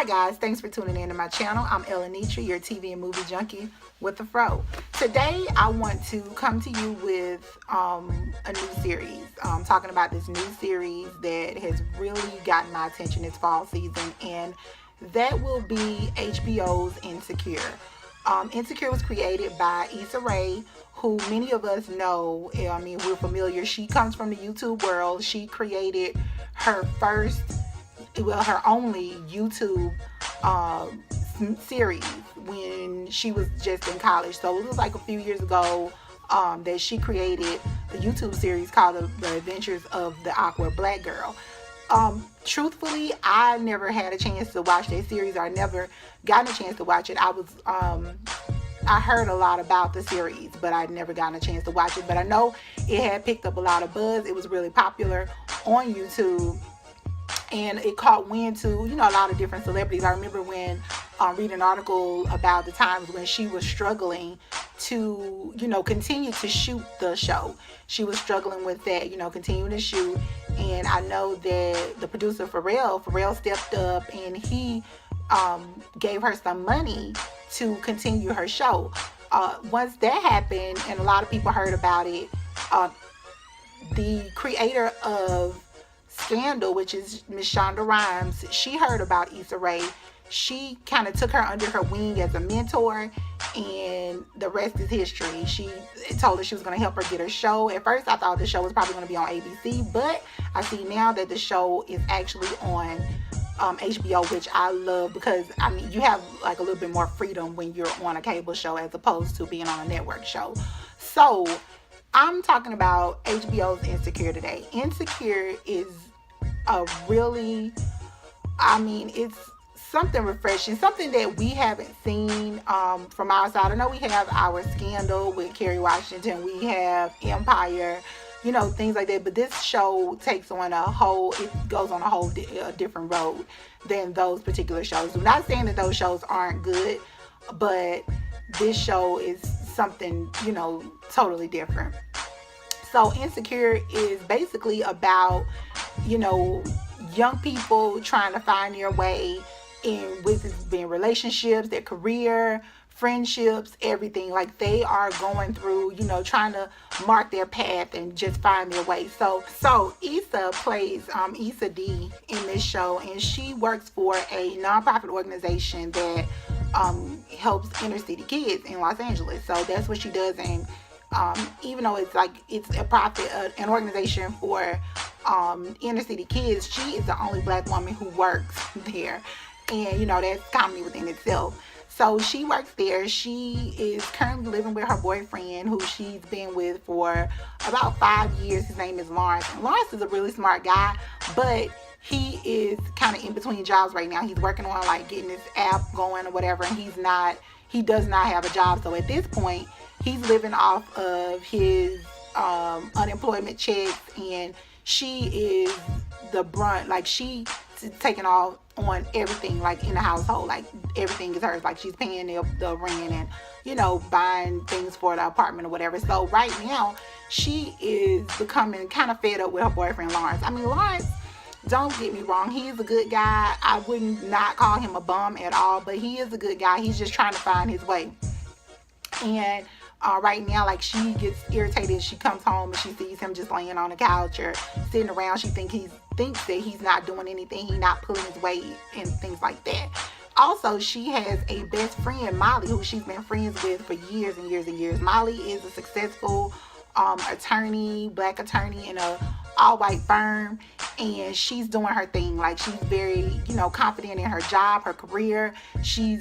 Hi guys, thanks for tuning in to my channel. I'm Ellen Nitra, your TV and movie junkie with the fro. Today I want to come to you with a new series. Talking about this new series that has really gotten my attention this fall season, and that will be HBO's Insecure. Insecure was created by Issa Rae, who many of us know. I mean, we're familiar. She comes from the YouTube world. She created her only YouTube series when she was just in college. So it was like a few years ago that she created the YouTube series called The Adventures of the Awkward Black Girl. Truthfully, I never had a chance to watch that series, or I never gotten a chance to watch it. I heard a lot about the series, but I'd never gotten a chance to watch it. But I know it had picked up a lot of buzz. It was really popular on YouTube, and it caught wind to, a lot of different celebrities. I remember when reading an article about the times when she was struggling to, continue to shoot the show. She was struggling with that, continuing to shoot. And I know that the producer, Pharrell stepped up, and he gave her some money to continue her show. Once that happened, and a lot of people heard about it, the creator of Scandal, which is Miss Shonda Rhimes, she heard about Issa Rae. She kind of took her under her wing as a mentor, and the rest is history. She told her she was going to help her get her show. At first, I thought the show was probably going to be on ABC, but I see now that the show is actually on HBO, which I love, because you have like a little bit more freedom when you're on a cable show as opposed to being on a network show. So I'm talking about HBO's Insecure today. Insecure is it's something refreshing, something that we haven't seen from our side. I know we have our Scandal with Kerry Washington, we have Empire, things like that, but this show takes on it goes on a whole different road than those particular shows. I'm not saying that those shows aren't good, but this show is something, totally different. So Insecure is basically about, young people trying to find their way in relationships, their career, friendships, everything. Like, they are going through, trying to mark their path and just find their way. So Issa plays Issa D in this show, and she works for a nonprofit organization that helps inner city kids in Los Angeles. So that's what she does. And even though it's a profit, an organization for inner city kids, she is the only black woman who works there. And that's comedy within itself. So she works there. She is currently living with her boyfriend, who she's been with for about 5 years. His name is Lawrence. And Lawrence is a really smart guy, but he is kind of in between jobs right now. He's working on getting this app going or whatever, and he does not have a job. So at this point, he's living off of his unemployment checks, and she is the brunt. She's taking on everything in the household. Everything is hers. She's paying the rent and buying things for the apartment or whatever. So right now she is becoming kind of fed up with her boyfriend Lawrence. Lawrence, don't get me wrong, he is a good guy. I would not call him a bum at all, but he is a good guy. He's just trying to find his way. And right now, she gets irritated. She comes home and she sees him just laying on the couch or sitting around. She thinks that he's not doing anything. He's not pulling his weight and things like that. Also, she has a best friend, Molly, who she's been friends with for years and years and years. Molly is a successful black attorney in a all-white firm, and she's doing her thing. She's very, confident in her job, her career. She's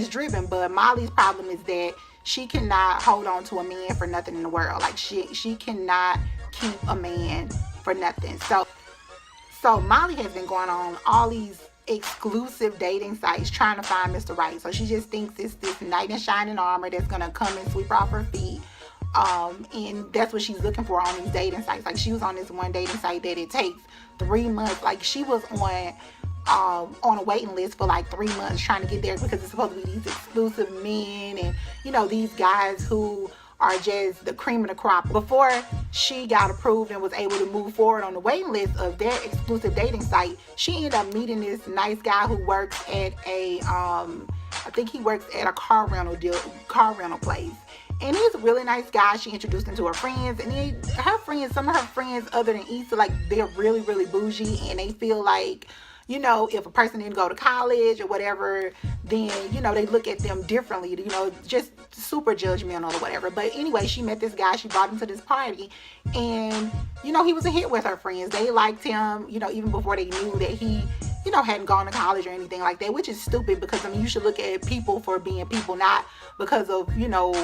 driven, but Molly's problem is that she cannot hold on to a man for nothing in the world. She cannot keep a man for nothing. So Molly has been going on all these exclusive dating sites trying to find Mr. Right. So she just thinks it's this knight in shining armor that's going to come and sweep her off her feet. And that's what she's looking for on these dating sites. She was on this one dating site that it takes 3 months. She was on a waiting list for 3 months trying to get there, because it's supposed to be these exclusive men and these guys who are just the cream of the crop. Before she got approved and was able to move forward on the waiting list of their exclusive dating site, she ended up meeting this nice guy who works at a I think he works at a car rental place. And he's a really nice guy. She introduced him to her friends, and some of her friends other than Issa, like, they're really, really bougie, and they feel like, you know, if a person didn't go to college or whatever, then, you know, they look at them differently, you know, just super judgmental or whatever. But anyway, she met this guy, she brought him to this party, and, you know, he was a hit with her friends. They liked him, you know, even before they knew that he, you know, hadn't gone to college or anything like that, which is stupid, because, I mean, you should look at people for being people, not because of, you know,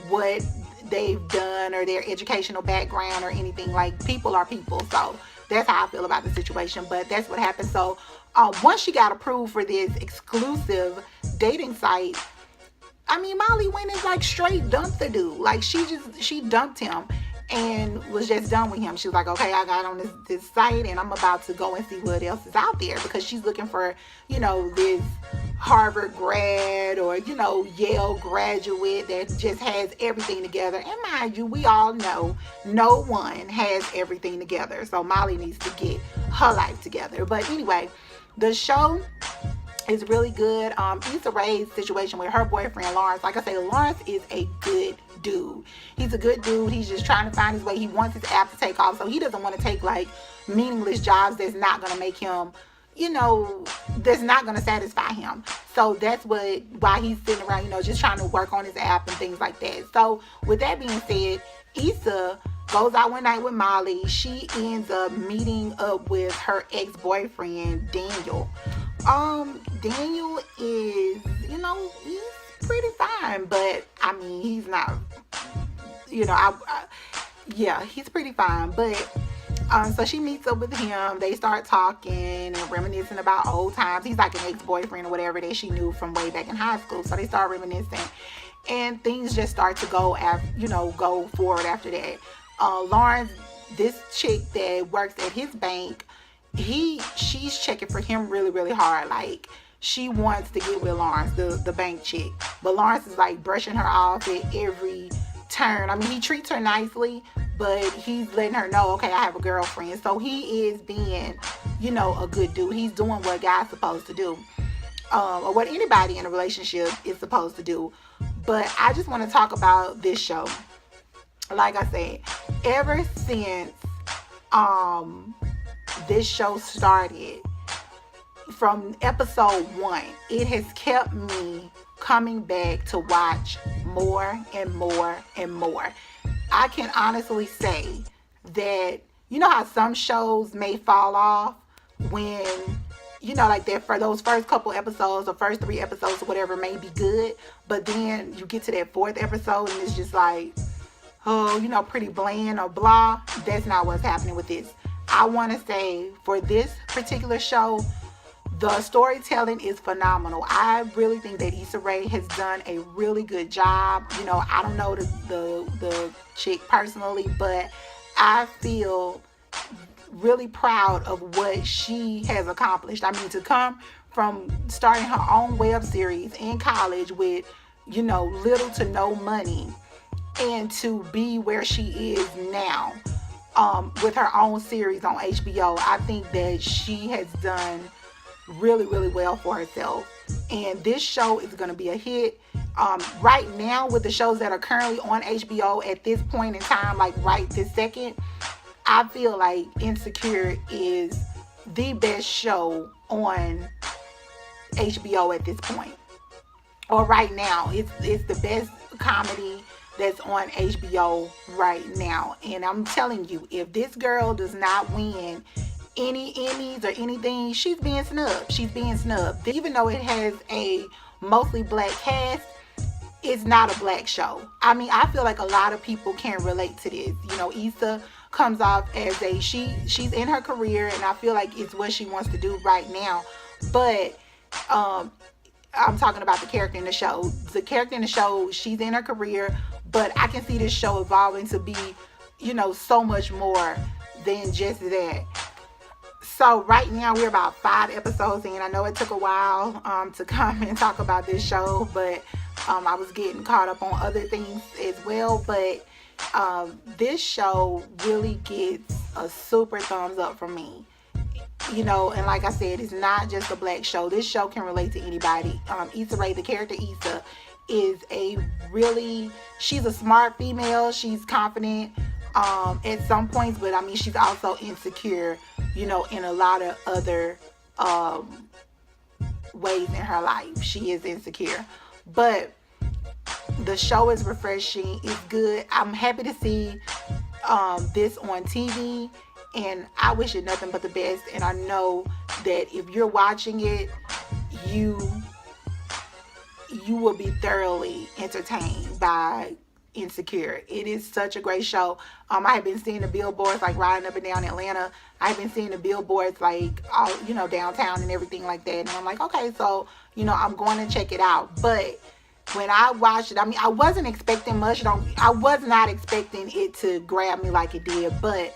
what they've done or their educational background or anything. Like, people are people. So that's how I feel about the situation. But that's what happened. So once she got approved for this exclusive dating site, I mean, Molly went and like straight dumped the dude. Like, she dumped him and was just done with him. She was like, okay, I got on this site, and I'm about to go and see what else is out there, because she's looking for, you know, this Harvard grad or, you know, Yale graduate that just has everything together. And mind you, we all know no one has everything together. So Molly needs to get her life together. But anyway, the show is really good. Issa Rae's situation with her boyfriend Lawrence, like I say, Lawrence is a good dude. He's a good dude. He's just trying to find his way. He wants his app to take off, so he doesn't want to take like meaningless jobs that's not going to make him, you know, that's not going to satisfy him. So that's why he's sitting around, you know, just trying to work on his app and things like that. So with that being said, Issa goes out one night with Molly. She ends up meeting up with her ex-boyfriend Daniel. Daniel is, you know, he's pretty fine, but I mean, he's not, you know, yeah, he's pretty fine. But so she meets up with him. They start talking and reminiscing about old times. He's like an ex-boyfriend or whatever that she knew from way back in high school. So they start reminiscing, and things just start to go forward after that. Lawrence, this chick that works at his bank, she's checking for him really, really hard. Like, she wants to get with Lawrence, the bank chick, but Lawrence is like brushing her off at every turn. I mean, he treats her nicely, but he's letting her know, okay, I have a girlfriend. So he is being, you know, a good dude. He's doing what guys supposed to do, or what anybody in a relationship is supposed to do. But I just want to talk about this show. Like I said, ever since this show started, from episode 1, it has kept me coming back to watch more and more and more. I can honestly say that, you know how some shows may fall off when, you know, like for those first couple episodes or first 3 episodes or whatever may be good, but then you get to that 4th episode and it's just like, oh, you know, pretty bland or blah. That's not what's happening with this. I want to say, for this particular show, the storytelling is phenomenal. I really think that Issa Rae has done a really good job. You know, I don't know the chick personally, but I feel really proud of what she has accomplished. I mean, to come from starting her own web series in college with, you know, little to no money, and to be where she is now, with her own series on HBO, I think that she has done really, really well for herself. And this show is going to be a hit. Right now, with the shows that are currently on HBO at this point in time, like right this second, I feel like Insecure is the best show on HBO at this point. Or right now, it's the best comedy that's on HBO right now. And I'm telling you, if this girl does not win any Emmys or anything, she's being snubbed. She's being snubbed. Even though it has a mostly black cast, it's not a black show. I mean, I feel like a lot of people can relate to this. You know, Issa comes off as she's in her career, and I feel like it's what she wants to do right now. But I'm talking about the character in the show. The character in the show, she's in her career, but I can see this show evolving to be, you know, so much more than just that. So right now we're about 5 episodes in. I know it took a while to come and talk about this show, but I was getting caught up on other things as well, but this show really gets a super thumbs up from me. And like I said, it's not just a black show. This show can relate to anybody. Issa Rae, the character Issa, is she's a smart female. She's confident at some points, but I mean, she's also insecure, in a lot of other ways in her life. She is insecure. But the show is refreshing. It's good. I'm happy to see this on TV. And I wish it nothing but the best. And I know that if you're watching it, you will be thoroughly entertained by Insecure. It is such a great show. I have been seeing the billboards like riding up and down Atlanta. I've been seeing the billboards like all, downtown and everything like that. And I'm like, okay, so, I'm going to check it out. But when I watched it, I mean, I wasn't expecting much. I was not expecting it to grab me like it did, but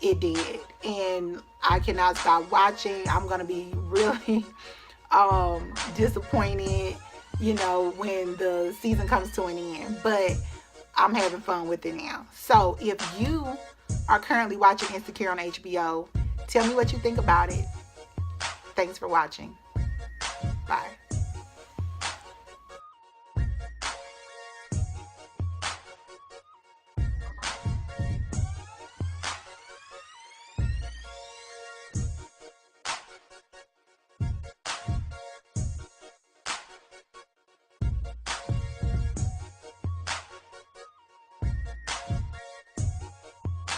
it did, and I cannot stop watching. I'm gonna be really disappointed, when the season comes to an end, but I'm having fun with it now. So if you are currently watching Insecure on HBO, tell me what you think about it. Thanks for watching. Bye.